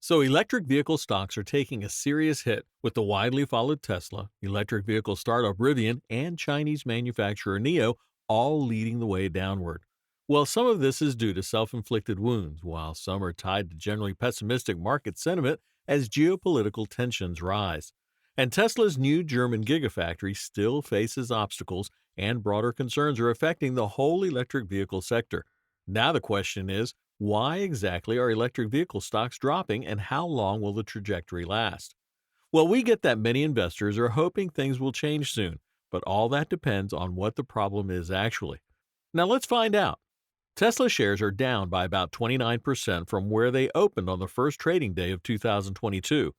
So, electric vehicle stocks are taking a serious hit with the widely followed Tesla, electric vehicle startup Rivian, and Chinese manufacturer NIO all leading the way downward. Well, some of this is due to self inflicted wounds, while some are tied to generally pessimistic market sentiment as geopolitical tensions rise. And Tesla's new German gigafactory still faces obstacles, and broader concerns are affecting the whole electric vehicle sector. Now, the question is, why exactly are electric vehicle stocks dropping and how long will the trajectory last? Well, we get that many investors are hoping things will change soon, but all that depends on what the problem is actually. Now, let's find out. Tesla shares are down by about 29% from where they opened on the first trading day of 2022.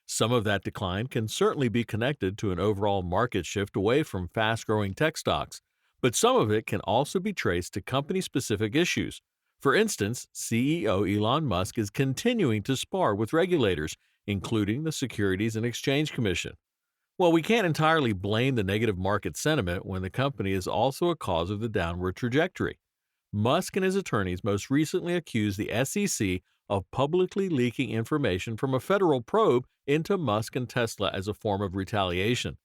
Some of that decline can certainly be connected to an overall market shift away from fast growing tech stocks, but some of it can also be traced to company specific issues. For instance, CEO Elon Musk is continuing to spar with regulators, including the Securities and Exchange Commission. Well, we can't entirely blame the negative market sentiment when the company is also a cause of the downward trajectory. Musk and his attorneys most recently accused the SEC of publicly leaking information from a federal probe into Musk and Tesla as a form of retaliation.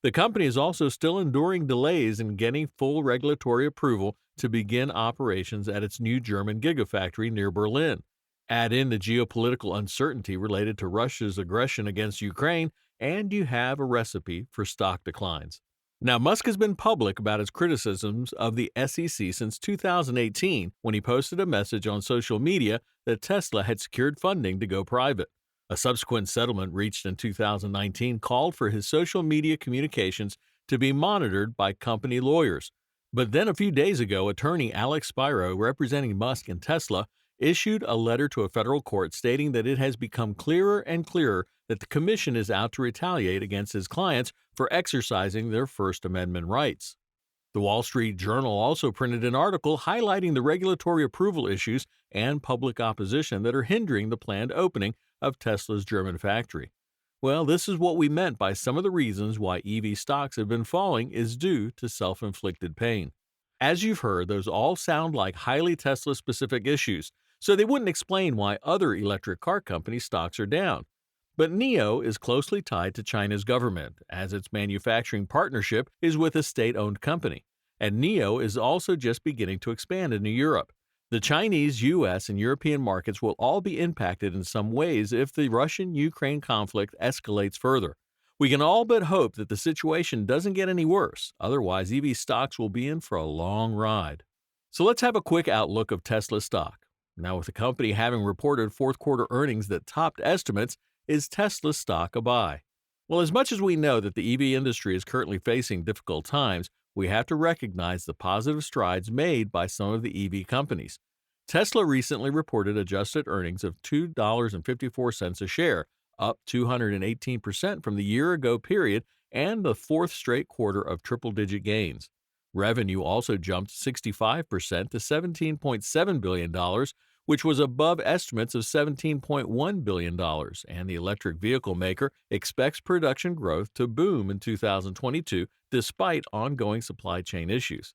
The company is also still enduring delays in getting full regulatory approval to begin operations at its new German gigafactory near Berlin. Add in the geopolitical uncertainty related to Russia's aggression against Ukraine, and you have a recipe for stock declines. Now, Musk has been public about his criticisms of the SEC since 2018 when he posted a message on social media that Tesla had secured funding to go private. A subsequent settlement reached in 2019 called for his social media communications to be monitored by company lawyers. But then a few days ago, attorney Alex Spiro, representing Musk and Tesla, issued a letter to a federal court stating that it has become clearer and clearer that the commission is out to retaliate against his clients for exercising their First Amendment rights. The Wall Street Journal also printed an article highlighting the regulatory approval issues and public opposition that are hindering the planned opening of Tesla's German factory. Well, this is what we meant by some of the reasons why EV stocks have been falling is due to self-inflicted pain. As you've heard, those all sound like highly Tesla-specific issues, so they wouldn't explain why other electric car company stocks are down. But NIO is closely tied to China's government, as its manufacturing partnership is with a state-owned company, and NIO is also just beginning to expand into Europe. The Chinese, US, and European markets will all be impacted in some ways if the Russian-Ukraine conflict escalates further. We can all but hope that the situation doesn't get any worse, otherwise EV stocks will be in for a long ride. So let's have a quick outlook of Tesla stock. Now, with the company having reported fourth quarter earnings that topped estimates, is Tesla stock a buy? Well, as much as we know that the EV industry is currently facing difficult times, we have to recognize the positive strides made by some of the EV companies. Tesla recently reported adjusted earnings of $2.54 a share, up 218% from the year-ago period and the fourth straight quarter of triple-digit gains. Revenue also jumped 65% to $17.7 billion, which was above estimates of $17.1 billion, and the electric vehicle maker expects production growth to boom in 2022 despite ongoing supply chain issues.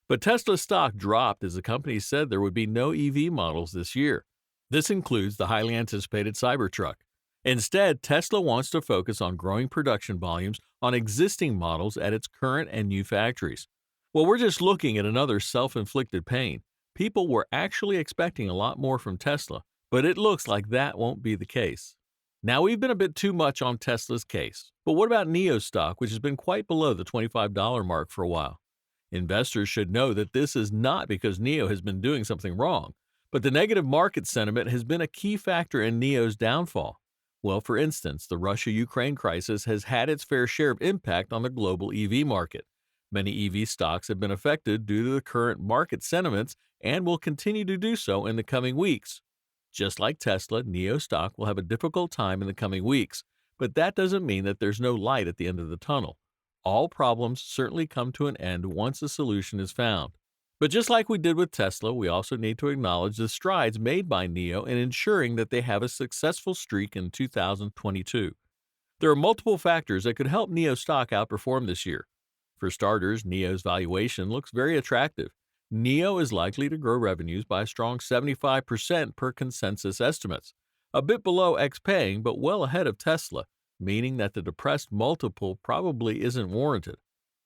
But Tesla stock dropped as the company said there would be no EV models this year. This includes the highly anticipated Cybertruck. Instead, Tesla wants to focus on growing production volumes on existing models at its current and new factories. Well, we're just looking at another self-inflicted pain. People were actually expecting a lot more from Tesla, but it looks like that won't be the case. Now, we've been a bit too much on Tesla's case, but what about NIO stock, which has been quite below the $25 mark for a while? Investors should know that this is not because NIO has been doing something wrong, but the negative market sentiment has been a key factor in NIO's downfall. Well, for instance, the Russia-Ukraine crisis has had its fair share of impact on the global EV market. Many EV stocks have been affected due to the current market sentiments and will continue to do so in the coming weeks. Just like Tesla, NIO stock will have a difficult time in the coming weeks, but that doesn't mean that there's no light at the end of the tunnel. All problems certainly come to an end once a solution is found. But just like we did with Tesla, we also need to acknowledge the strides made by NIO in ensuring that they have a successful streak in 2022. There are multiple factors that could help NIO stock outperform this year. For starters, NIO's valuation looks very attractive. NIO is likely to grow revenues by a strong 75% per consensus estimates. a bit below X-paying but well ahead of Tesla, meaning that the depressed multiple probably isn't warranted.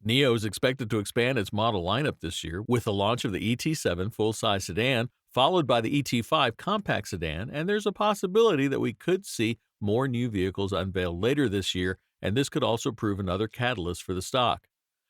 NIO is expected to expand its model lineup this year with the launch of the ET7 full-size sedan, followed by the ET5 compact sedan, and there's a possibility that we could see more new vehicles unveiled later this year, and this could also prove another catalyst for the stock.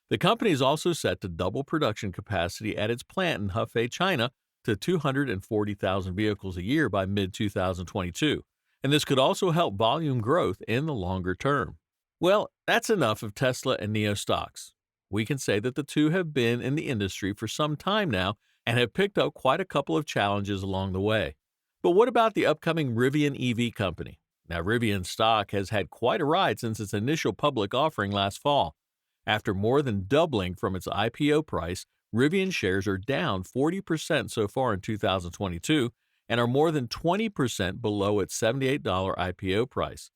The company is also set to double production capacity at its plant in Hefei, China, to 240,000 vehicles a year by mid-2022, and this could also help volume growth in the longer term. Well, that's enough of Tesla and NIO stocks. We can say that the two have been in the industry for some time now and have picked up quite a couple of challenges along the way. But what about the upcoming Rivian EV company? Now, Rivian stock has had quite a ride since its initial public offering last fall. After more than doubling from its IPO price, Rivian shares are down 40% so far in 2022 and are more than 20% below its $78 IPO price.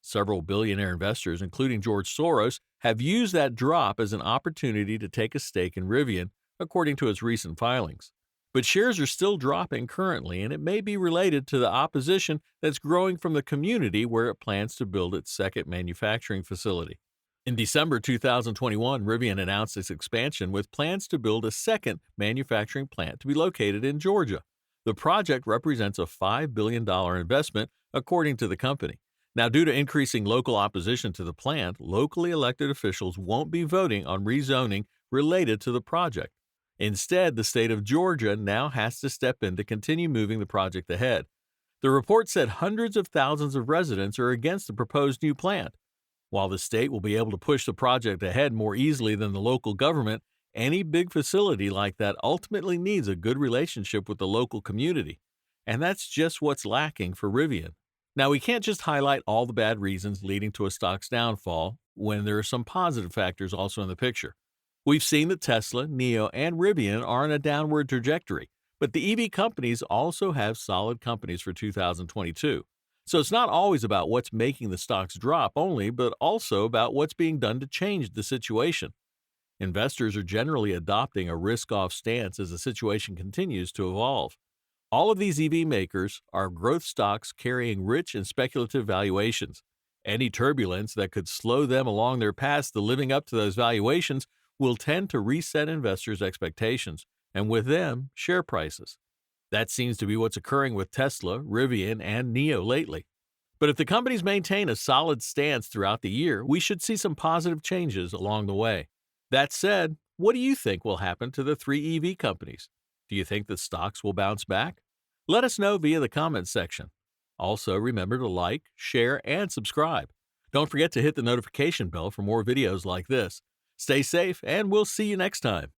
Several billionaire investors, including George Soros, have used that drop as an opportunity to take a stake in Rivian, according to its recent filings. But shares are still dropping currently, and it may be related to the opposition that's growing from the community where it plans to build its second manufacturing facility. In December 2021, Rivian announced its expansion with plans to build a second manufacturing plant to be located in Georgia. The project represents a $5 billion investment, according to the company. Now, due to increasing local opposition to the plant, locally elected officials won't be voting on rezoning related to the project. Instead, the state of Georgia now has to step in to continue moving the project ahead. The report said hundreds of thousands of residents are against the proposed new plant. While the state will be able to push the project ahead more easily than the local government, any big facility like that ultimately needs a good relationship with the local community. And that's just what's lacking for Rivian. Now, we can't just highlight all the bad reasons leading to a stock's downfall when there are some positive factors also in the picture. We've seen that Tesla, NIO, and Rivian are on a downward trajectory, but the EV companies also have solid companies for 2022. So it's not always about what's making the stocks drop only, but also about what's being done to change the situation. Investors are generally adopting a risk-off stance as the situation continues to evolve. All of these EV makers are growth stocks carrying rich and speculative valuations. Any turbulence that could slow them along their paths to living up to those valuations will tend to reset investors' expectations, and with them, share prices. That seems to be what's occurring with Tesla, Rivian, and NIO lately. But if the companies maintain a solid stance throughout the year, we should see some positive changes along the way. That said, what do you think will happen to the three EV companies? Do you think the stocks will bounce back? Let us know via the comments section. Also, remember to like, share, and subscribe. Don't forget to hit the notification bell for more videos like this. Stay safe, and we'll see you next time.